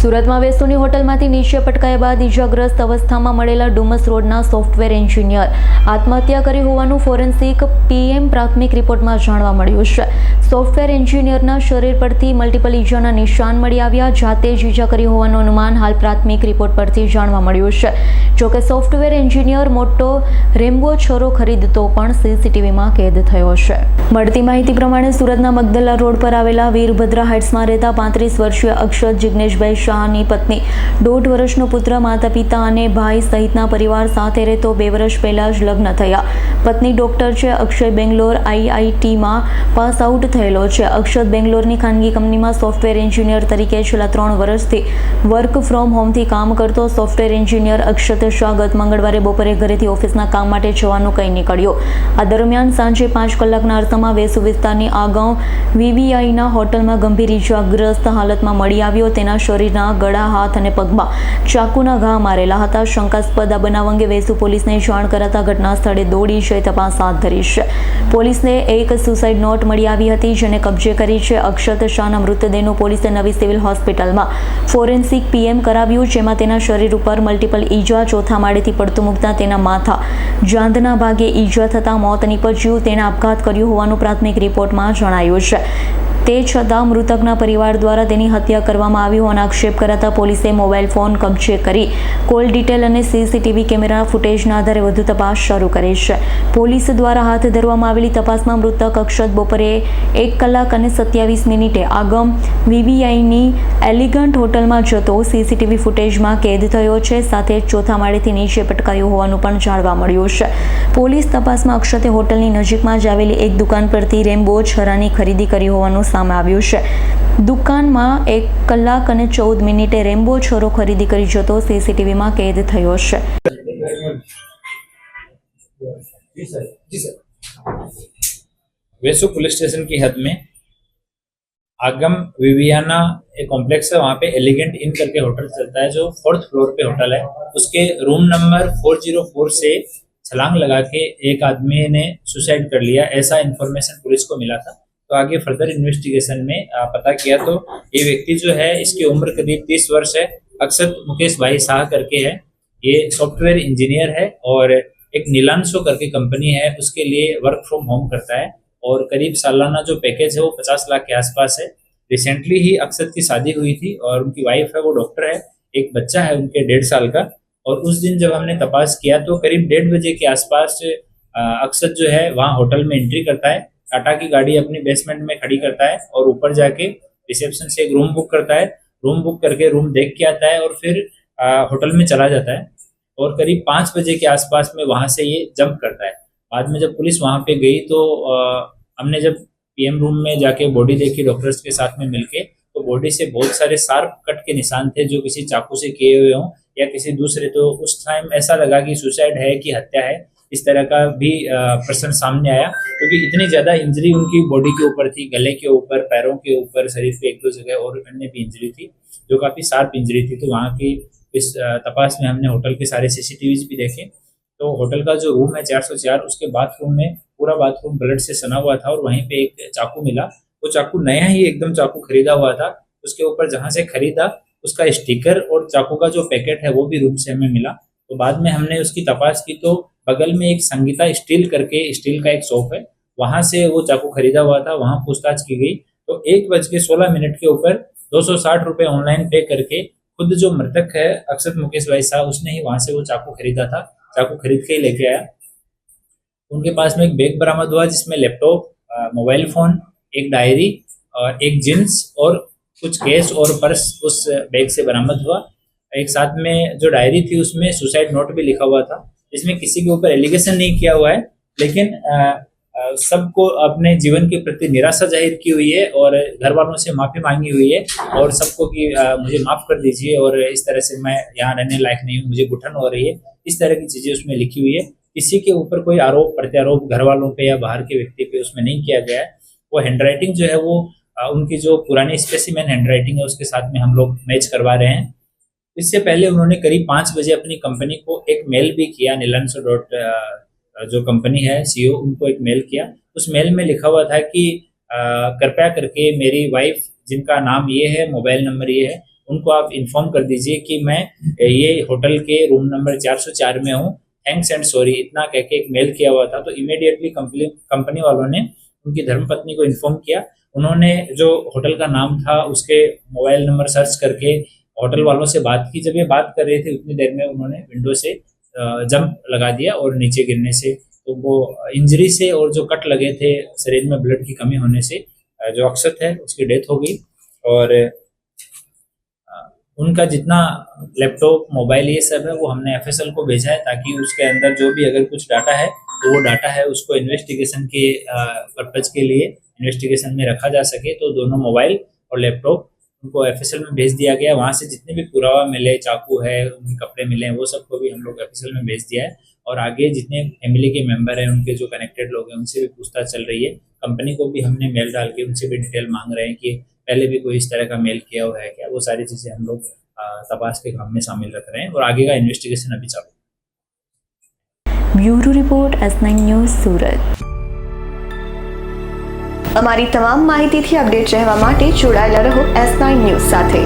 સુરતમાં વેસુની હોટલમાંથી નીચે પટકાયા બાદ ઇજાગ્રસ્ત અવસ્થામાં મળેલા ડુમસ રોડના સોફ્ટવેર એન્જિનિયર આત્મહત્યા કરી હોવાનું ફોરેન્સિક પીએમ પ્રાથમિક રિપોર્ટમાં જાણવા મળ્યું છે। સોફ્ટવેર એન્જિનિયરના શરીર પરથી મલ્ટિપલ ઇજાના નિશાન મળી આવ્યા, જાતે જ ઇજા કરી હોવાનું અનુમાન હાલ પ્રાથમિક રિપોર્ટ પરથી જાણવા મળ્યું છે। જોકે સોફ્ટવેર એન્જિનિયર મોટો રેમ્બો છોરો ખરીદતો પણ સીસીટીવીમાં કેદ થયો છે। મળતી માહિતી પ્રમાણે સુરતના મગદલા રોડ પર આવેલા વીરભદ્રા હાઇટ્સમાં રહેતા 35 વર્ષીય અક્ષત જિગ્નેશભાઈ શાહની પત્ની, 1.5 વર્ષનો પુત્ર, માતા પિતા અને ભાઈ સહિતના પરિવાર સાથે રહેતો 2 વર્ષ પહેલા જ લગ્ન થયા। પત્ની ડોક્ટર છે। અક્ષય બેંગ્લોર આઈઆઈટીમાં પાસ આઉટ થયેલો છે। અક્ષત બેંગ્લોરની ખાનગી કંપનીમાં સોફ્ટવેર એન્જિનિયર તરીકે છેલ્લા 3 વર્ષથી વર્ક ફ્રોમ હોમથી કામ કરતો સોફ્ટવેર એન્જિનિયર અક્ષત શાહ ગત મંગળવારે બપોરે ઘરેથી ઓફિસના કામ માટે જવાનું કહી નીકળ્યો। આ દરમિયાન સાંજે 5 કલાકના અરસામાં વેસુ વિસ્તારની આગાઉ વીવીઆઈના હોટલમાં ગંભીર ઇજાગ્રસ્ત હાલતમાં મળી આવ્યો। તેના શરીરના ગળા, હાથ અને પગમાં ચાકુના ઘા મારેલા હતા। શંકાસ્પદ આ બનાવ અંગે વેસુ પોલીસને જાણ કરાતા ઘટના સ્થળે દોડી જઈ તપાસ હાથ ધરી છે। પોલીસને એક સુસાઇડ નોટ મળી આવી હતી, જેને કબજે કરી છે। અક્ષત શાહના મૃતદેહનું પોલીસે નવી સિવિલ હોસ્પિટલમાં ફોરેન્સિક પીએમ કરાવ્યું, જેમાં તેના શરીર ઉપર મલ્ટિપલ ઈજા, ચોથા માળેથી પડતું મૂકતા તેના માથા, જાંઘના ભાગે ઈજા થતાં મોત નીપજ્યું। તેણે આપઘાત કર્યો હોવાનું પ્રાથમિક રિપોર્ટમાં જણાયું છે। તે છતાં મૃતકના પરિવાર દ્વારા તેની હત્યા કરવામાં આવી હોવાનો આક્ષેપ કરાતા પોલીસે મોબાઈલ ફોન કબજે કરી કોલ ડિટેલ અને સીસીટીવી કેમેરા ફૂટેજના આધારે વધુ તપાસ શરૂ કરી છે। પોલીસ દ્વારા હાથ ધરવામાં આવેલી તપાસમાં મૃતક અક્ષત બપોરે 1 કલાક અને 27 મિનિટે આગમ વીવીઆઈની એલિગન્ટ હોટલમાં જતો સીસીટીવી ફૂટેજમાં કેદ થયો છે। સાથે જ ચોથા માળેથી નીચે પટકાયો હોવાનું પણ જાણવા મળ્યું છે। પોલીસ તપાસમાં અક્ષતે હોટલની નજીકમાં જ આવેલી એક દુકાન પરથી રેમ્બો છરાની ખરીદી કરી હોવાનું સામે આવ્યું છે। દુકાનમાં 1 કલાક અને 14 મિનિટે રેમ્બો છોરો ખરીદી કરી જતો સીસીટીવીમાં કેદ થયો છે। वेसु पुलिस स्टेशन की हद में आगम विवियाना एक कॉम्प्लेक्स है, वहाँ पे एलिगेंट इन करके होटल चलता है जो 4th फ्लोर पे होटल है। उसके रूम नंबर 404 से छलांग लगा के एक आदमी ने सुसाइड कर लिया, ऐसा इन्फॉर्मेशन पुलिस को मिला था। तो आगे फर्दर इन्वेस्टिगेशन में पता किया तो ये व्यक्ति जो है, इसकी उम्र करीब 30 वर्ष है। अक्षत मुकेश भाई शाह करके है। ये सॉफ्टवेयर इंजीनियर है और एक नीलांशो करके कंपनी है, उसके लिए वर्क फ्रॉम होम करता है और करीब सालाना जो पैकेज है वो 50 लाख के आसपास है। रिसेंटली ही अक्षत की शादी हुई थी और उनकी वाइफ है वो डॉक्टर है। एक बच्चा है उनके 1.5 साल का। और उस दिन जब हमने तपास किया तो करीब 1:30 बजे के आसपास अक्षत जो है वहाँ होटल में एंट्री करता है। टाटा की गाड़ी अपनी बेसमेंट में खड़ी करता है और ऊपर जाके रिसेप्शन से एक रूम बुक करता है। रूम बुक करके रूम देख के आता है और फिर होटल में चला जाता है। और करीब 5 बजे के आसपास में वहाँ से ये जंप करता है। बाद में जब पुलिस वहाँ पे गई तो हमने जब पीएम रूम में जाके बॉडी देखी डॉक्टर्स के साथ में मिलके, तो बॉडी से बहुत सारे शार्प कट के निशान थे जो किसी चाकू से किए हुए हों या किसी दूसरे। तो उस टाइम ऐसा लगा कि सुसाइड है कि हत्या है, इस तरह का भी प्रश्न सामने आया, क्योंकि इतनी ज़्यादा इंजरी उनकी बॉडी के ऊपर थी, गले के ऊपर, पैरों के ऊपर, शरीर पे 1-2 जगह और अन्य भी इंजरी थी जो काफ़ी शार्प इंजरी थी। तो वहाँ की इस तपास में हमने होटल के सारे सीसीटीवीज भी देखे। तो होटल का जो रूम है 404, उसके बाथरूम में पूरा बाथरूम ब्लड से सना हुआ था और वहीं पे एक चाकू मिला। वो चाकू नया ही एकदम चाकू खरीदा हुआ था। उसके ऊपर जहाँ से खरीदा उसका स्टिकर और चाकू का जो पैकेट है वो भी रूम से हमें मिला। तो बाद में हमने उसकी तपास की तो बगल में एक संगीता स्टील करके स्टील का एक शॉप है, वहाँ से वो चाकू खरीदा हुआ था। वहाँ पूछताछ की गई तो 1:16 के ऊपर 260 रुपये ऑनलाइन पे करके खुद जो मृतक है अक्षत मुकेश भाई साहब, उसने ही वहाँ से वो चाकू खरीदा था। चाकू खरीद के ही लेके आया। उनके पास में एक बैग बरामद हुआ जिसमें लैपटॉप, मोबाइल फ़ोन, एक डायरी और एक जींस और कुछ कैश और पर्स उस बैग से बरामद हुआ। एक साथ में जो डायरी थी उसमें सुसाइड नोट भी लिखा हुआ था, इसमें किसी के ऊपर एलिगेशन नहीं किया हुआ है, लेकिन सबको अपने जीवन के प्रति निराशा जाहिर की हुई है और घर वालों से माफ़ी मांगी हुई है और सबको कि मुझे माफ़ कर दीजिए और इस तरह से मैं यहाँ रहने लायक नहीं हूँ, मुझे घुटन हो रही है, इस तरह की चीज़ें उसमें लिखी हुई है। किसी के ऊपर कोई आरोप प्रत्यारोप घर वालों पे या बाहर के व्यक्ति पे उसमें नहीं किया गया है। वो हैंडराइटिंग जो है वो उनकी जो पुरानी स्पेसिमेन हैंडराइटिंग है उसके साथ में हम लोग मैच करवा रहे हैं। इससे पहले उन्होंने करीब 5 बजे अपनी कंपनी को एक मेल भी किया। नीलांशो जो कंपनी है सीईओ, उनको एक मेल किया। उस मेल में लिखा हुआ था कि कृपया करके मेरी वाइफ, जिनका नाम ये है, मोबाइल नंबर ये है, उनको आप इन्फॉर्म कर दीजिए कि मैं ये होटल के रूम नंबर 404 में हूँ, थैंक्स एंड सॉरी, इतना कह के एक मेल किया हुआ था। तो इमीडिएटली कंपनी वालों ने उनकी धर्मपत्नी को इन्फॉर्म किया। उन्होंने जो होटल का नाम था उसके मोबाइल नंबर सर्च करके होटल वालों से बात की। जब ये बात कर रहे थे उतनी देर में उन्होंने विंडो से जंप लगा दिया और नीचे गिरने से तो वो इंजरी से और जो कट लगे थे शरीर में ब्लड की कमी होने से जो अक्षत है उसकी डेथ हो गई। और उनका जितना लैपटॉप मोबाइल ये सब है वो हमने एफएसएल को भेजा है ताकि उसके अंदर जो भी अगर कुछ डाटा है तो वो डाटा है उसको इन्वेस्टिगेशन के पर्पज के लिए इन्वेस्टिगेशन में रखा जा सके। तो दोनों मोबाइल और लैपटॉप उनको एफएसएल में भेज दिया गया। वहाँ से जितने भी पुरावा मिले, चाकू है, उनके कपड़े मिले हैं, वो सबको भी हम लोग एफएसएल में भेज दिया है। और आगे जितने फैमिली के मेंबर हैं उनके जो कनेक्टेड लोग हैं उनसे भी पूछताछ चल रही है। कंपनी को भी हमने मेल डाल के उनसे भी डिटेल मांग रहे हैं कि पहले भी कोई इस तरह का मेल किया हुआ है क्या। वो सारी चीज़ें हम लोग तपास के काम में शामिल रख रहे हैं और आगे का इन्वेस्टिगेशन अभी चालू है। Bureau report S9 news Surat. અમારી તમામ માહિતીથી અપડેટ રહેવા માટે જોડાયેલા રહો S9 ન્યૂઝ સાથે।